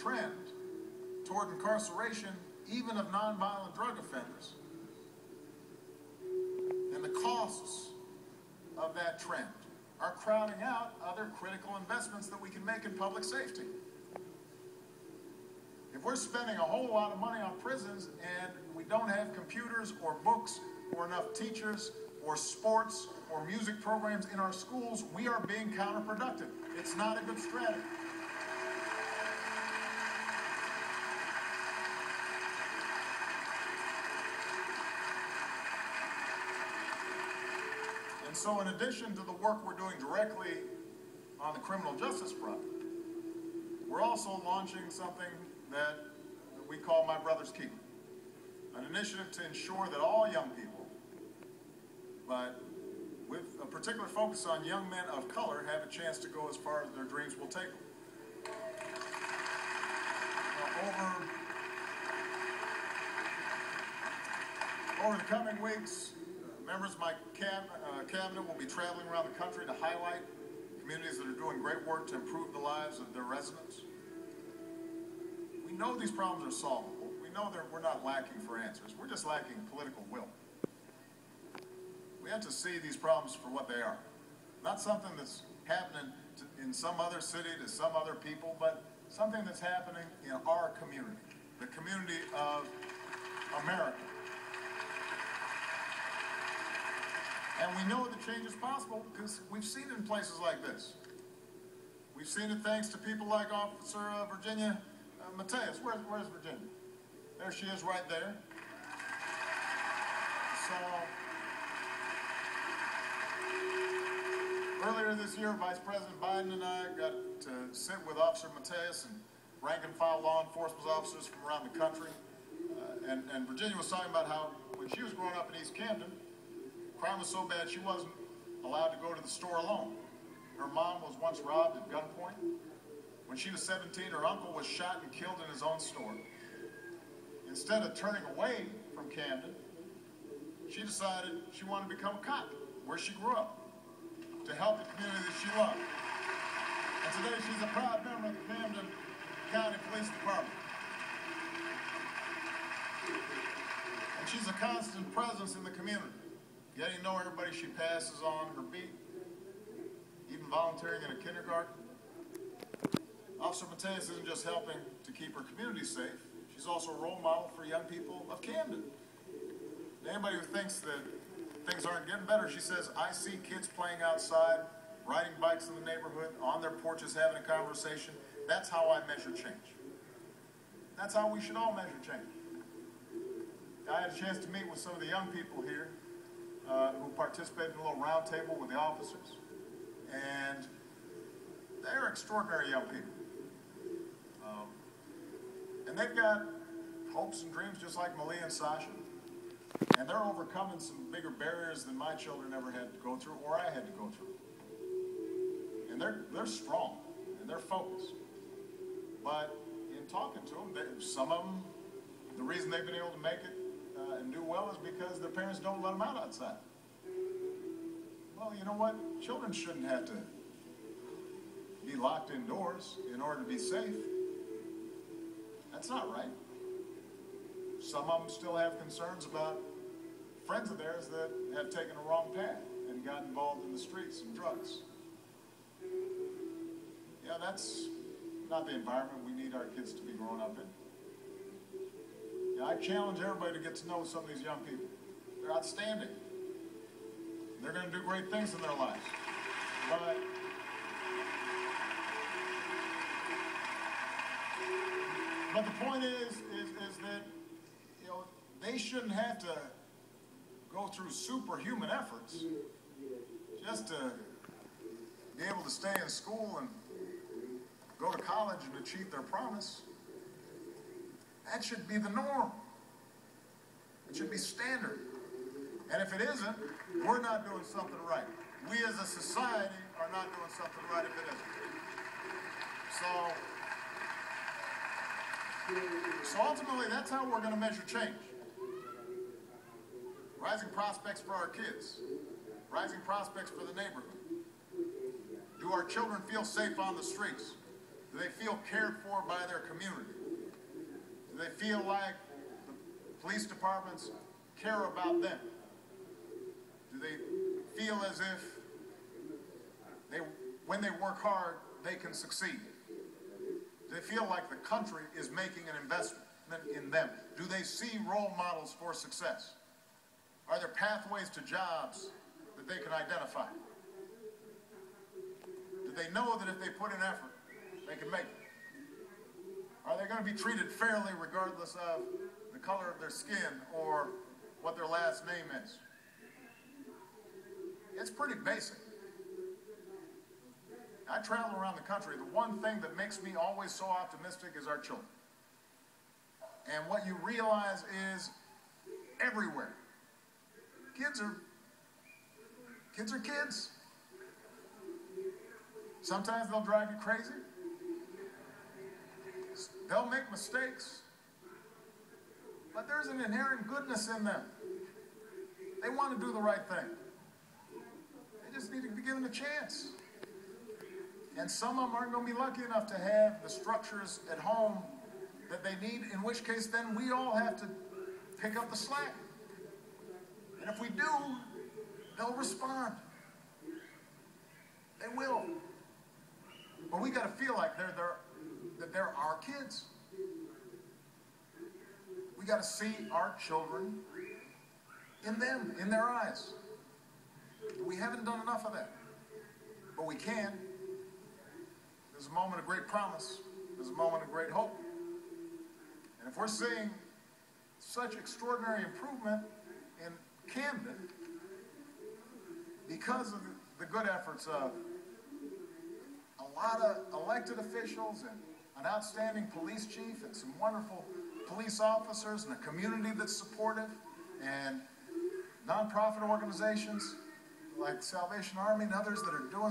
trend toward incarceration even of nonviolent drug offenders. And the costs of that trend are crowding out other critical investments that we can make in public safety. If we're spending a whole lot of money on prisons and we don't have computers or books or enough teachers or sports or music programs in our schools, we are being counterproductive. It's not a good strategy. And so in addition to the work we're doing directly on the criminal justice front, we're also launching something that we call My Brother's Keeper, an initiative to ensure that all young people, but with a particular focus on young men of color, have a chance to go as far as their dreams will take them. Over the coming weeks, members of my cabinet will be traveling around the country to highlight communities that are doing great work to improve the lives of their residents. We know these problems are solvable. We know that we're not lacking for answers. We're just lacking political will. We have to see these problems for what they are. Not something that's happening in some other city to some other people, but something that's happening in our community, the community of America. And we know that change is possible because we've seen it in places like this. We've seen it thanks to people like Officer Virginia Mateus. Where's Virginia? There she is right there. So, earlier this year, Vice President Biden and I got to sit with Officer Mateus and rank-and-file law enforcement officers from around the country. And Virginia was talking about how when she was growing up in East Camden, crime was so bad she wasn't allowed to go to the store alone. Her mom was once robbed at gunpoint. When she was 17, her uncle was shot and killed in his own store. Instead of turning away from Camden, she decided she wanted to become a cop where she grew up to help the community that she loved. And today she's a proud member of the Camden County Police Department. And she's a constant presence in the community, getting to know everybody she passes on her beat, even volunteering in a kindergarten. Officer Mateus isn't just helping to keep her community safe, she's also a role model for young people of Camden. Anybody who thinks that things aren't getting better, she says, I see kids playing outside, riding bikes in the neighborhood, on their porches having a conversation. That's how I measure change. That's how we should all measure change. I had a chance to meet with some of the young people here who participated in a little round table with the officers. And they're extraordinary young people. And they've got hopes and dreams just like Malia and Sasha. And they're overcoming some bigger barriers than my children ever had to go through or I had to go through. And they're strong and they're focused. But in talking to them, some of them, the reason they've been able to make it and do well is because their parents don't let them out outside. Well, you know what? Children shouldn't have to be locked indoors in order to be safe. That's not right. Some of them still have concerns about friends of theirs that have taken a wrong path and got involved in the streets and drugs. Yeah, that's not the environment we need our kids to be growing up in. Yeah, I challenge everybody to get to know some of these young people. They're outstanding. They're going to do great things in their lives. But the point is that, you know, they shouldn't have to go through superhuman efforts just to be able to stay in school and go to college and achieve their promise. That should be the norm. It should be standard. And if it isn't, we're not doing something right. We as a society are not doing something right if it isn't. So ultimately, that's how we're going to measure change. Rising prospects for our kids. Rising prospects for the neighborhood. Do our children feel safe on the streets? Do they feel cared for by their community? Do they feel like the police departments care about them? Do they feel as if when they work hard, they can succeed? Do they feel like the country is making an investment in them? Do they see role models for success? Are there pathways to jobs that they can identify? Do they know that if they put in effort, they can make it? Are they going to be treated fairly regardless of the color of their skin or what their last name is? It's pretty basic. I travel around the country. The one thing that makes me always so optimistic is our children. And what you realize is everywhere, kids are kids. Sometimes they'll drive you crazy. They'll make mistakes. But there's an inherent goodness in them. They want to do the right thing. They just need to be given a chance. And some of them aren't going to be lucky enough to have the structures at home that they need, in which case then we all have to pick up the slack. And if we do, they'll respond. They will. But we got to feel like they're our kids. We got to see our children in them, in their eyes. We haven't done enough of that. But we can. There's a moment of great promise. There's a moment of great hope. And if we're seeing such extraordinary improvement in Camden because of the good efforts of a lot of elected officials and an outstanding police chief and some wonderful police officers and a community that's supportive and nonprofit organizations like Salvation Army and others that are doing